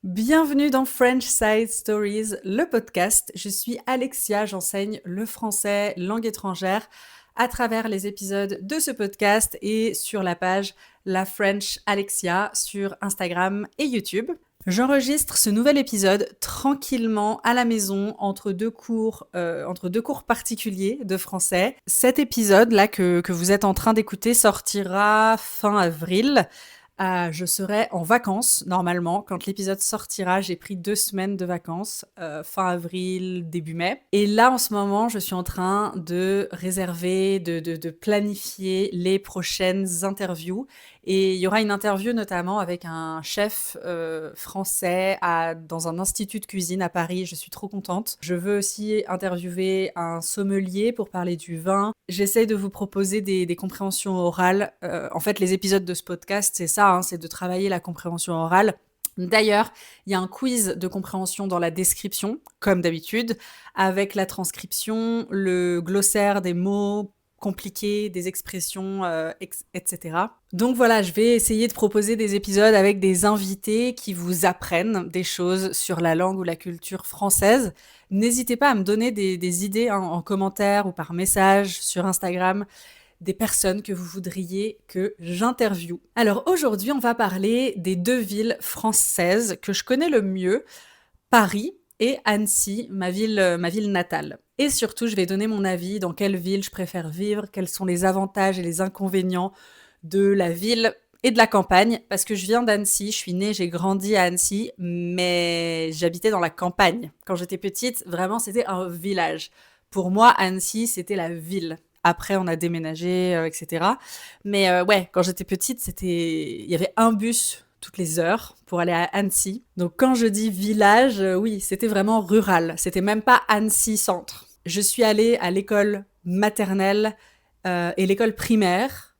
Bienvenue dans French Side Stories, le podcast. Je suis Alexia, j'enseigne le français, langue étrangère, à travers les épisodes de ce podcast et sur la page La French Alexia sur Instagram et YouTube. J'enregistre ce nouvel épisode tranquillement à la maison entre deux cours particuliers de français. Cet épisode-là que vous êtes en train d'écouter sortira fin avril. Je serai en vacances, normalement. Quand l'épisode sortira, j'ai pris 2 semaines de vacances, fin avril, début mai. Et là, en ce moment, je suis en train de réserver, de planifier les prochaines interviews. Et il y aura une interview notamment avec un chef français dans un institut de cuisine à Paris. Je suis trop contente. Je veux aussi interviewer un sommelier pour parler du vin. J'essaye de vous proposer des compréhensions orales. En fait, les épisodes de ce podcast, c'est ça, hein, c'est de travailler la compréhension orale. D'ailleurs, il y a un quiz de compréhension dans la description, comme d'habitude, avec la transcription, le glossaire des mots compliqués, des expressions, etc. Donc voilà, je vais essayer de proposer des épisodes avec des invités qui vous apprennent des choses sur la langue ou la culture française. N'hésitez pas à me donner des idées hein, en commentaire ou par message sur Instagram, des personnes que vous voudriez que j'interviewe. Alors aujourd'hui, on va parler des 2 villes françaises que je connais le mieux, Paris et Annecy, ma ville natale. Et surtout, je vais donner mon avis dans quelle ville je préfère vivre, quels sont les avantages et les inconvénients de la ville et de la campagne, parce que je viens d'Annecy, je suis née, j'ai grandi à Annecy, mais j'habitais dans la campagne. Quand j'étais petite, vraiment, c'était un village. Pour moi, Annecy, c'était la ville. Après, on a déménagé, etc. Mais ouais, quand j'étais petite, il y avait un bus toutes les heures pour aller à Annecy. Donc quand je dis village, oui, c'était vraiment rural. C'était même pas Annecy centre. Je suis allée à l'école maternelle et l'école primaire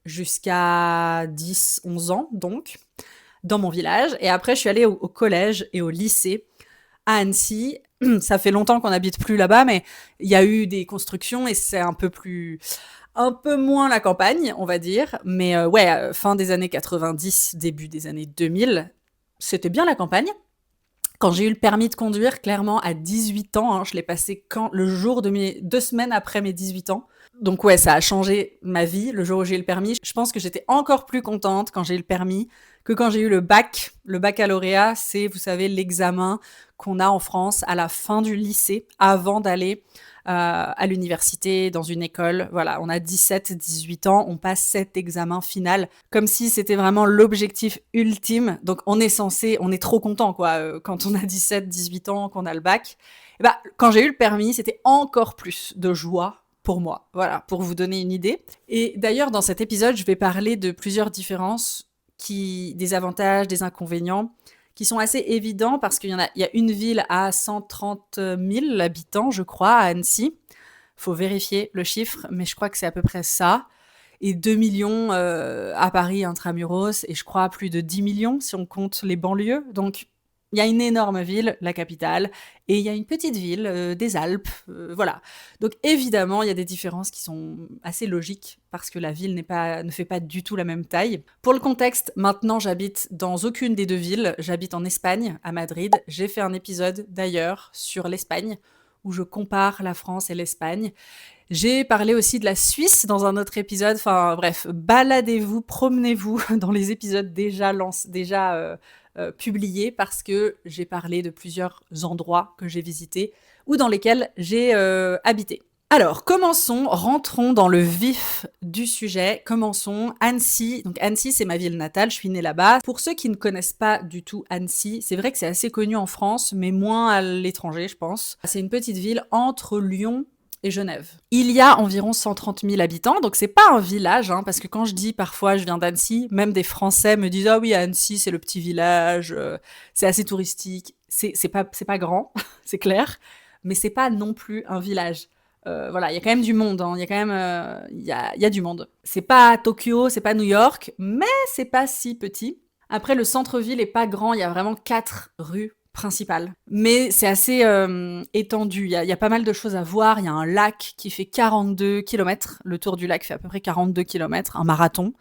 jusqu'à 10-11 ans, donc, dans mon village. Et après, je suis allée au collège et au lycée à Annecy. Ça fait longtemps qu'on n'habite plus là-bas, mais il y a eu des constructions et c'est un peu moins la campagne, on va dire. Mais ouais, fin des années 90, début des années 2000, c'était bien la campagne. Quand j'ai eu le permis de conduire, clairement, à 18 ans, hein, je l'ai passé le jour de 2 semaines après mes 18 ans. Donc ouais, ça a changé ma vie, le jour où j'ai eu le permis. Je pense que j'étais encore plus contente quand j'ai eu le permis que quand j'ai eu le bac. Le baccalauréat, c'est, vous savez, l'examen qu'on a en France à la fin du lycée, avant d'aller à l'université, dans une école. Voilà, on a 17-18 ans, on passe cet examen final, comme si c'était vraiment l'objectif ultime. Donc on est trop content, quoi, quand on a 17-18 ans, qu'on a le bac. Et bah, quand j'ai eu le permis, c'était encore plus de joie pour moi. Voilà, pour vous donner une idée. Et d'ailleurs, dans cet épisode, je vais parler de plusieurs différences, des avantages, des inconvénients, qui sont assez évidents parce il y a une ville à 130 000 habitants, je crois, à Annecy. Faut vérifier le chiffre, mais je crois que c'est à peu près ça. Et 2 millions à Paris intramuros, et je crois plus de 10 millions si on compte les banlieues. Donc, il y a une énorme ville, la capitale, et il y a une petite ville des Alpes, voilà. Donc évidemment, il y a des différences qui sont assez logiques parce que la ville ne fait pas du tout la même taille. Pour le contexte, maintenant j'habite dans aucune des 2 villes. J'habite en Espagne, à Madrid. J'ai fait un épisode d'ailleurs sur l'Espagne où je compare la France et l'Espagne. J'ai parlé aussi de la Suisse dans un autre épisode. Enfin bref, baladez-vous, promenez-vous dans les épisodes déjà publiés parce que j'ai parlé de plusieurs endroits que j'ai visités ou dans lesquels j'ai habité. Alors, rentrons dans le vif du sujet. Commençons. Annecy. Donc, Annecy, c'est ma ville natale. Je suis née là-bas. Pour ceux qui ne connaissent pas du tout Annecy, c'est vrai que c'est assez connu en France, mais moins à l'étranger, je pense. C'est une petite ville entre Lyon et Genève. Il y a environ 130 000 habitants, donc c'est pas un village, hein, parce que quand je dis parfois je viens d'Annecy, même des Français me disent ah oui, Annecy c'est le petit village, c'est assez touristique. C'est pas grand, c'est clair, mais c'est pas non plus un village. Voilà, il y a quand même du monde, hein, il y a quand même il y a du monde. C'est pas Tokyo, c'est pas New York, mais c'est pas si petit. Après, le centre-ville est pas grand, il y a vraiment 4 rues principal. Mais c'est assez étendu. Il y a pas mal de choses à voir. Il y a un lac qui fait 42 kilomètres. Le tour du lac fait à peu près 42 kilomètres, un marathon.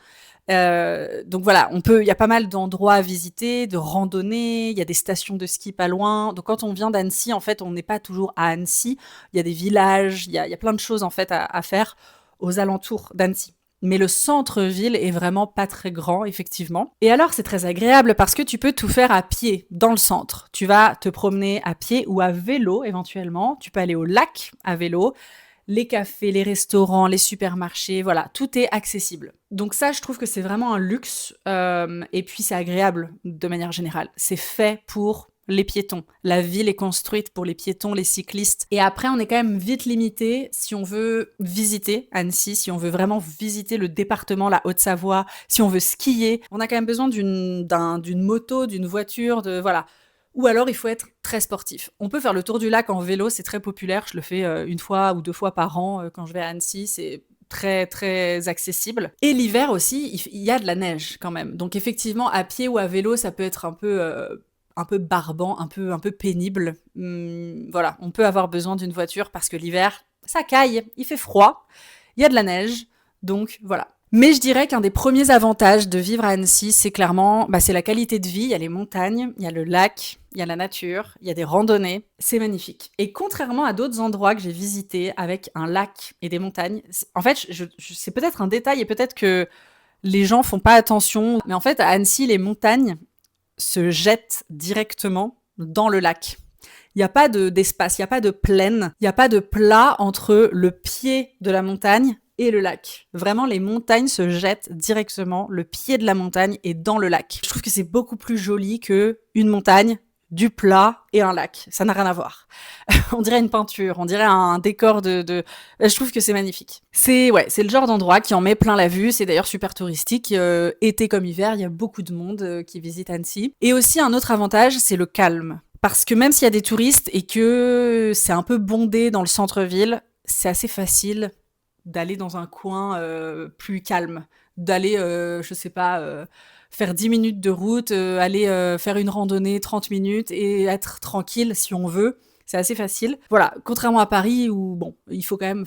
Donc voilà, il y a pas mal d'endroits à visiter, de randonnées, il y a des stations de ski pas loin. Donc quand on vient d'Annecy, en fait, on n'est pas toujours à Annecy. Il y a des villages, il y a plein de choses en fait à faire aux alentours d'Annecy. Mais le centre-ville est vraiment pas très grand, effectivement. Et alors, c'est très agréable parce que tu peux tout faire à pied dans le centre. Tu vas te promener à pied ou à vélo, éventuellement. Tu peux aller au lac à vélo. Les cafés, les restaurants, les supermarchés, voilà, tout est accessible. Donc ça, je trouve que c'est vraiment un luxe. Et puis, c'est agréable de manière générale. C'est fait pour les piétons. La ville est construite pour les piétons, les cyclistes. Et après, on est quand même vite limité si on veut visiter Annecy, si on veut vraiment visiter le département, la Haute-Savoie, si on veut skier. On a quand même besoin d'une moto, d'une voiture, voilà. Ou alors, il faut être très sportif. On peut faire le tour du lac en vélo, c'est très populaire. Je le fais une fois ou deux fois par an quand je vais à Annecy. C'est très, très accessible. Et l'hiver aussi, il y a de la neige quand même. Donc effectivement, à pied ou à vélo, ça peut être un peu barbant, un peu pénible. Voilà, on peut avoir besoin d'une voiture parce que l'hiver, ça caille, il fait froid, il y a de la neige. Donc voilà. Mais je dirais qu'un des premiers avantages de vivre à Annecy, c'est clairement, c'est la qualité de vie. Il y a les montagnes, il y a le lac, il y a la nature, il y a des randonnées. C'est magnifique. Et contrairement à d'autres endroits que j'ai visités avec un lac et des montagnes, en fait, c'est peut-être un détail et peut-être que les gens font pas attention. Mais en fait, à Annecy, les montagnes se jettent directement dans le lac. Il n'y a pas d'espace, il n'y a pas de plaine, il n'y a pas de plat entre le pied de la montagne et le lac. Vraiment, les montagnes se jettent directement, le pied de la montagne est dans le lac. Je trouve que c'est beaucoup plus joli que une montagne, du plat et un lac. Ça n'a rien à voir. On dirait une peinture, on dirait un décor Je trouve que c'est magnifique. C'est le genre d'endroit qui en met plein la vue. C'est d'ailleurs super touristique. Été comme hiver, il y a beaucoup de monde qui visite Annecy. Et aussi, un autre avantage, c'est le calme. Parce que même s'il y a des touristes et que c'est un peu bondé dans le centre-ville, c'est assez facile d'aller dans un coin plus calme, d'aller, je sais pas, faire 10 minutes de route, aller faire une randonnée 30 minutes et être tranquille si on veut. C'est assez facile. Voilà, contrairement à Paris où, bon, il faut quand même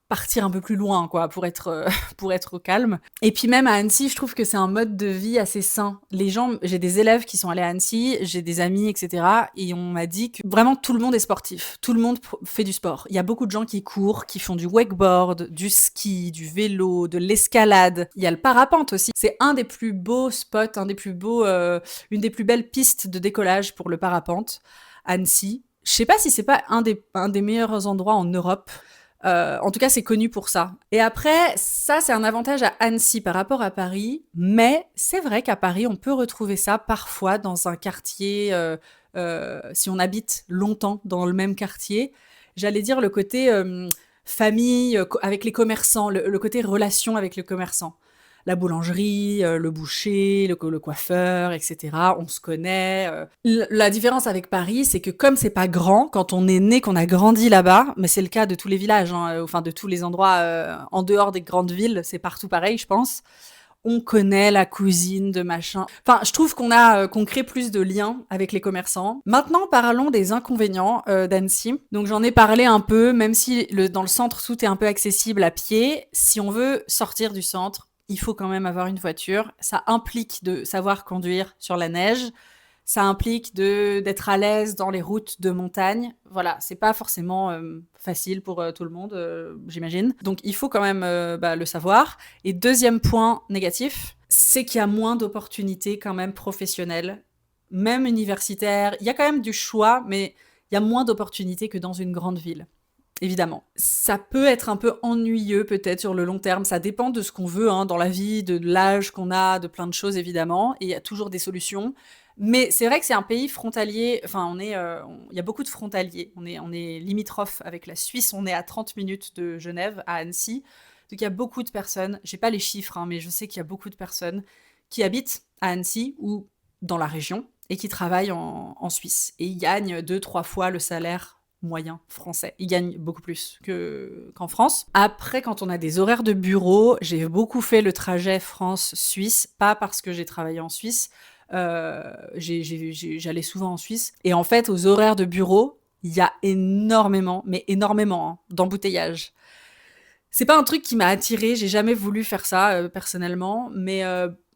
partir un peu plus loin, quoi, pour être pour être au calme. Et puis même à Annecy, je trouve que c'est un mode de vie assez sain. Les gens, j'ai des élèves qui sont allés à Annecy, j'ai des amis, etc. Et on m'a dit que vraiment tout le monde est sportif. Tout le monde fait du sport. Il y a beaucoup de gens qui courent, qui font du wakeboard, du ski, du vélo, de l'escalade. Il y a le parapente aussi. C'est un des plus beaux spots, une des plus belles pistes de décollage pour le parapente. Annecy. Je sais pas si c'est pas un des meilleurs endroits en Europe. En tout cas, c'est connu pour ça. Et après, ça, c'est un avantage à Annecy par rapport à Paris. Mais c'est vrai qu'à Paris, on peut retrouver ça parfois dans un quartier, si on habite longtemps dans le même quartier. J'allais dire le côté famille avec les commerçants, le côté relation avec les commerçants. La boulangerie, le boucher, le coiffeur, etc. On se connaît. La différence avec Paris, c'est que comme c'est pas grand, quand on est né, qu'on a grandi là-bas, mais c'est le cas de tous les villages, hein, enfin de tous les endroits en dehors des grandes villes, c'est partout pareil, je pense. On connaît la cousine de machin. Enfin, je trouve qu'on crée plus de liens avec les commerçants. Maintenant, parlons des inconvénients d'Annecy. Donc, j'en ai parlé un peu, même si dans le centre, tout est un peu accessible à pied. Si on veut sortir du centre, il faut quand même avoir une voiture. Ça implique de savoir conduire sur la neige. Ça implique d'être à l'aise dans les routes de montagne. Voilà, c'est pas forcément facile pour tout le monde, j'imagine. Donc il faut quand même le savoir. Et deuxième point négatif, c'est qu'il y a moins d'opportunités quand même professionnelles, même universitaires. Il y a quand même du choix, mais il y a moins d'opportunités que dans une grande ville. Évidemment. Ça peut être un peu ennuyeux peut-être sur le long terme, ça dépend de ce qu'on veut dans la vie, de l'âge qu'on a, de plein de choses évidemment, et il y a toujours des solutions. Mais c'est vrai que c'est un pays frontalier, enfin il y a beaucoup de frontaliers, on est limitrophe avec la Suisse, on est à 30 minutes de Genève, à Annecy, donc il y a beaucoup de personnes, j'ai pas les chiffres, mais je sais qu'il y a beaucoup de personnes qui habitent à Annecy ou dans la région et qui travaillent en Suisse, et ils gagnent 2-3 fois le salaire moyen français. Ils gagnent beaucoup plus qu'en France. Après, quand on a des horaires de bureau, j'ai beaucoup fait le trajet France-Suisse, pas parce que j'ai travaillé en Suisse, J'allais souvent en Suisse et en fait, aux horaires de bureau, il y a énormément, mais énormément, hein, d'embouteillages. C'est pas un truc qui m'a attirée, j'ai jamais voulu faire ça, personnellement, mais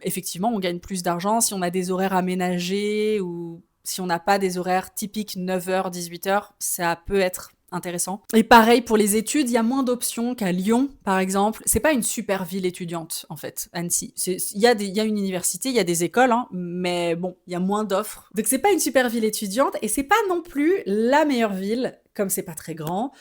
effectivement, on gagne plus d'argent si on a des horaires aménagés ou si on n'a pas des horaires typiques 9h-18h, ça peut être intéressant. Et pareil pour les études, il y a moins d'options qu'à Lyon, par exemple. C'est pas une super ville étudiante, en fait, Annecy. Il y a une université, il y a des écoles, hein, mais bon, il y a moins d'offres. Donc c'est pas une super ville étudiante et c'est pas non plus la meilleure ville, comme c'est pas très grand,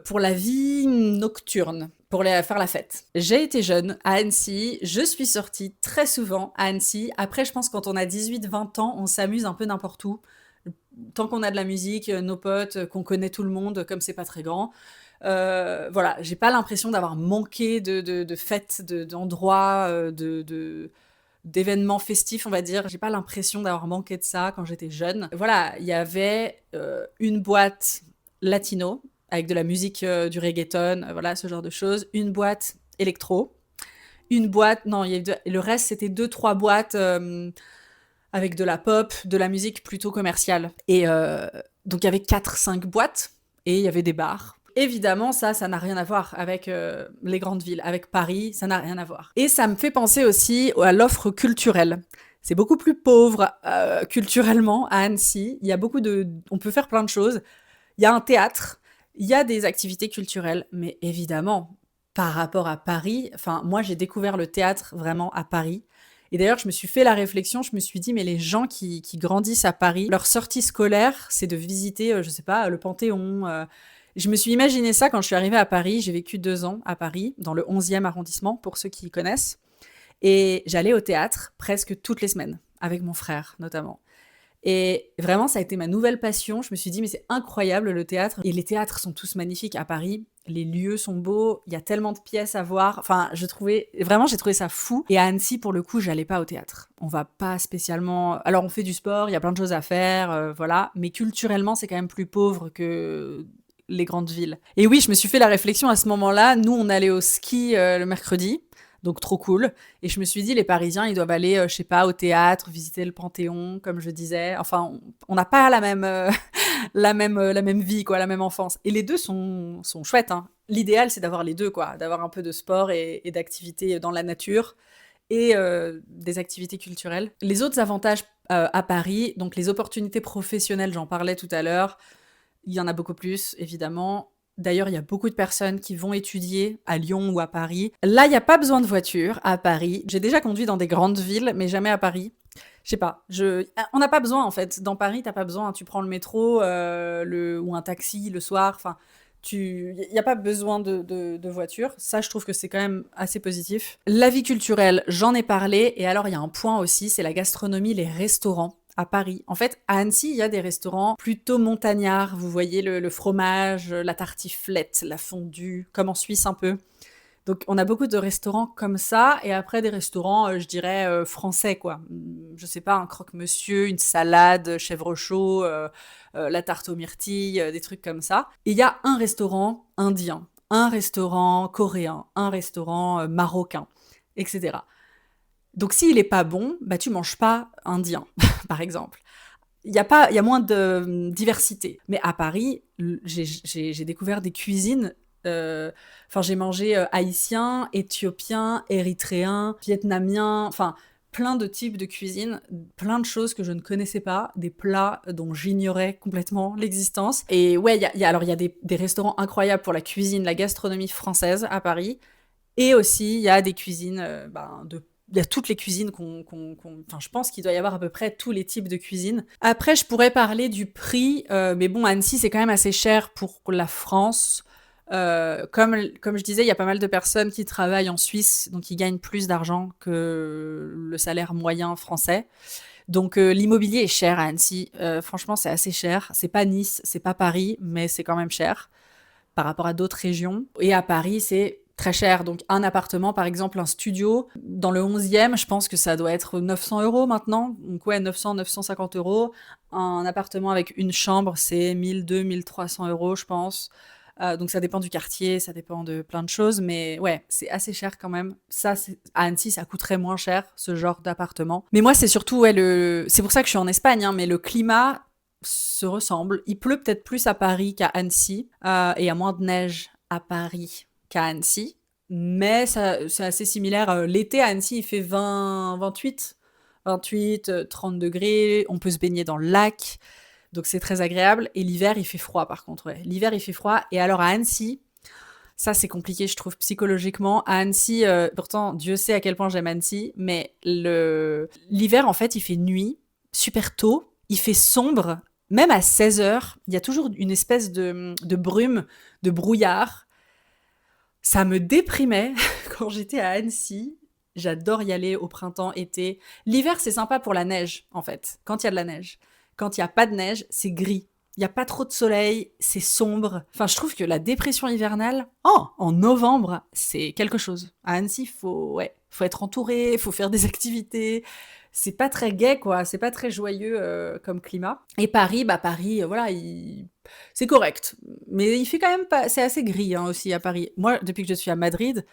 pour la vie nocturne, pour faire la fête. J'ai été jeune à Annecy, je suis sortie très souvent à Annecy. Après, je pense quand on a 18-20 ans, on s'amuse un peu n'importe où. Tant qu'on a de la musique, nos potes, qu'on connaît tout le monde, comme c'est pas très grand. Voilà, j'ai pas l'impression d'avoir manqué de fêtes, d'endroits, d'événements festifs, on va dire. J'ai pas l'impression d'avoir manqué de ça quand j'étais jeune. Voilà, il y avait une boîte latino avec de la musique, du reggaeton, voilà, ce genre de choses. Une boîte électro. Une boîte, non, le reste, c'était deux, trois boîtes avec de la pop, de la musique plutôt commerciale. Et donc, il y avait 4-5 boîtes et il y avait des bars. Évidemment, ça n'a rien à voir avec les grandes villes. Avec Paris, ça n'a rien à voir. Et ça me fait penser aussi à l'offre culturelle. C'est beaucoup plus pauvre culturellement à Annecy. Il y a on peut faire plein de choses. Il y a un théâtre, il y a des activités culturelles, mais évidemment, par rapport à Paris, enfin, moi, j'ai découvert le théâtre vraiment à Paris. Et d'ailleurs, je me suis fait la réflexion, je me suis dit, mais les gens qui grandissent à Paris, leur sortie scolaire, c'est de visiter, je sais pas, le Panthéon. Je me suis imaginé ça quand je suis arrivée à Paris. J'ai vécu 2 ans à Paris, dans le 11e arrondissement, pour ceux qui connaissent. Et j'allais au théâtre presque toutes les semaines, avec mon frère notamment. Et vraiment, ça a été ma nouvelle passion. Je me suis dit, mais c'est incroyable le théâtre. Et les théâtres sont tous magnifiques à Paris. Les lieux sont beaux. Il y a tellement de pièces à voir. Enfin, j'ai trouvé ça fou. Et à Annecy, pour le coup, j'allais pas au théâtre. On va pas spécialement. Alors, on fait du sport, il y a plein de choses à faire, voilà. Mais culturellement, c'est quand même plus pauvre que les grandes villes. Et oui, je me suis fait la réflexion à ce moment-là. Nous, on allait au ski le mercredi. Donc trop cool. Et je me suis dit, les Parisiens, ils doivent aller, je sais pas, au théâtre, visiter le Panthéon, comme je disais. Enfin, on n'a pas la même, la même vie, quoi, la même enfance. Et les deux sont chouettes, hein. L'idéal, c'est d'avoir les deux, quoi, d'avoir un peu de sport et d'activités dans la nature et des activités culturelles. Les autres avantages à Paris, donc les opportunités professionnelles, j'en parlais tout à l'heure, il y en a beaucoup plus, évidemment. D'ailleurs, il y a beaucoup de personnes qui vont étudier à Lyon ou à Paris. Là, il n'y a pas besoin de voiture à Paris. J'ai déjà conduit dans des grandes villes, mais jamais à Paris. Je sais pas. On n'a pas besoin, en fait. Dans Paris, t'as pas besoin. Tu prends le métro ou un taxi le soir. Enfin, il n'y a pas besoin de voiture. Ça, je trouve que c'est quand même assez positif. La vie culturelle, j'en ai parlé. Et alors, il y a un point aussi, c'est la gastronomie, les restaurants à Paris. En fait, à Annecy, il y a des restaurants plutôt montagnards. Vous voyez le fromage, la tartiflette, la fondue, comme en Suisse un peu. Donc, on a beaucoup de restaurants comme ça. Et après, des restaurants, je dirais, français, quoi. Je sais pas, un croque-monsieur, une salade, chèvre chaud, la tarte aux myrtilles, des trucs comme ça. Et il y a un restaurant indien, un restaurant coréen, un restaurant marocain, etc. Donc s'il est pas bon, bah tu manges pas indien, par exemple. Il y a moins de diversité. Mais à Paris, j'ai découvert des cuisines. Enfin, j'ai mangé haïtien, éthiopien, érythréen, vietnamien. Enfin, plein de types de cuisine, plein de choses que je ne connaissais pas, des plats dont j'ignorais complètement l'existence. Et ouais, alors il y a des restaurants incroyables pour la cuisine, la gastronomie française à Paris. Et aussi, il y a des cuisines, il y a toutes les cuisines enfin, je pense qu'il doit y avoir à peu près tous les types de cuisines. Après, je pourrais parler du prix, mais bon, Annecy, c'est quand même assez cher pour la France. Comme je disais, il y a pas mal de personnes qui travaillent en Suisse, donc ils gagnent plus d'argent que le salaire moyen français. Donc l'immobilier est cher à Annecy. Franchement, c'est assez cher. C'est pas Nice, c'est pas Paris, mais c'est quand même cher par rapport à d'autres régions. Et à Paris, c'est très cher. Donc un appartement, par exemple, un studio, dans le 11e, je pense que ça doit être 900 euros maintenant. Donc ouais, 900, 950 euros. Un appartement avec une chambre, c'est 1200, 1300 euros, je pense. Donc ça dépend du quartier, ça dépend de plein de choses, mais ouais, c'est assez cher quand même. Ça, à Annecy, ça coûterait moins cher, ce genre d'appartement. Mais moi, c'est surtout, ouais, c'est pour ça que je suis en Espagne, hein, mais le climat se ressemble. Il pleut peut-être plus à Paris qu'à Annecy, et il y a moins de neige à Paris qu'à Annecy. Mais c'est assez similaire. L'été à Annecy, il fait 28, 30 degrés. On peut se baigner dans le lac. Donc c'est très agréable. Et l'hiver, il fait froid par contre. Ouais. L'hiver, il fait froid. Et alors à Annecy, ça c'est compliqué, je trouve, psychologiquement. À Annecy, pourtant, Dieu sait à quel point j'aime Annecy, mais l'hiver, en fait, il fait nuit, super tôt, il fait sombre. Même à 16 h, il y a toujours une espèce de brume, de brouillard. Ça me déprimait quand j'étais à Annecy. J'adore y aller au printemps, été. L'hiver, c'est sympa pour la neige, en fait, quand il y a de la neige. Quand il n'y a pas de neige, c'est gris. Il n'y a pas trop de soleil, c'est sombre. Enfin, je trouve que la dépression hivernale, en novembre, c'est quelque chose. À Annecy, faut être entouré, faut faire des activités. C'est pas très gai, quoi. C'est pas très joyeux comme climat. Et Paris, Paris, voilà, c'est correct. Mais il fait quand même pas. C'est assez gris hein, aussi à Paris. Moi, depuis que je suis à Madrid,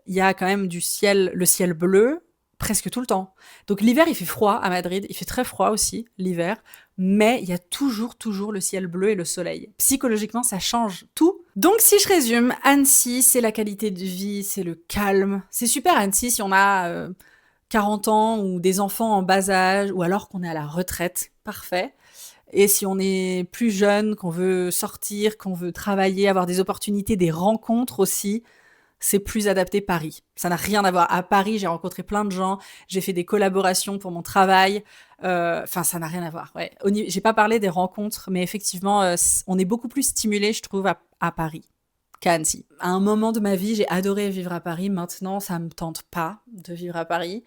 il y a quand même le ciel bleu presque tout le temps. Donc l'hiver, il fait froid à Madrid, il fait très froid aussi l'hiver, mais il y a toujours, toujours le ciel bleu et le soleil. Psychologiquement, ça change tout. Donc si je résume, Annecy, c'est la qualité de vie, c'est le calme. C'est super Annecy si on a 40 ans ou des enfants en bas âge, ou alors qu'on est à la retraite, parfait. Et si on est plus jeune, qu'on veut sortir, qu'on veut travailler, avoir des opportunités, des rencontres aussi, c'est plus adapté Paris. Ça n'a rien à voir. À Paris, j'ai rencontré plein de gens, j'ai fait des collaborations pour mon travail. Enfin, ça n'a rien à voir. Ouais. J'ai pas parlé des rencontres, mais effectivement, on est beaucoup plus stimulé, je trouve, à Paris qu'à Annecy. À un moment de ma vie, j'ai adoré vivre à Paris. Maintenant, ça me tente pas de vivre à Paris.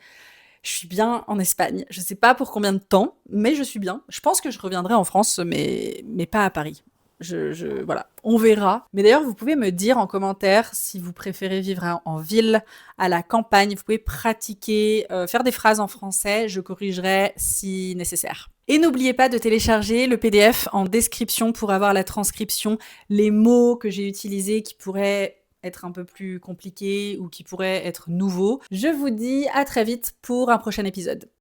Je suis bien en Espagne. Je sais pas pour combien de temps, mais je suis bien. Je pense que je reviendrai en France, mais pas à Paris. Voilà, on verra. Mais d'ailleurs, vous pouvez me dire en commentaire si vous préférez vivre en ville, à la campagne. Vous pouvez pratiquer, faire des phrases en français. Je corrigerai si nécessaire. Et n'oubliez pas de télécharger le PDF en description pour avoir la transcription, les mots que j'ai utilisés qui pourraient être un peu plus compliqués ou qui pourraient être nouveaux. Je vous dis à très vite pour un prochain épisode.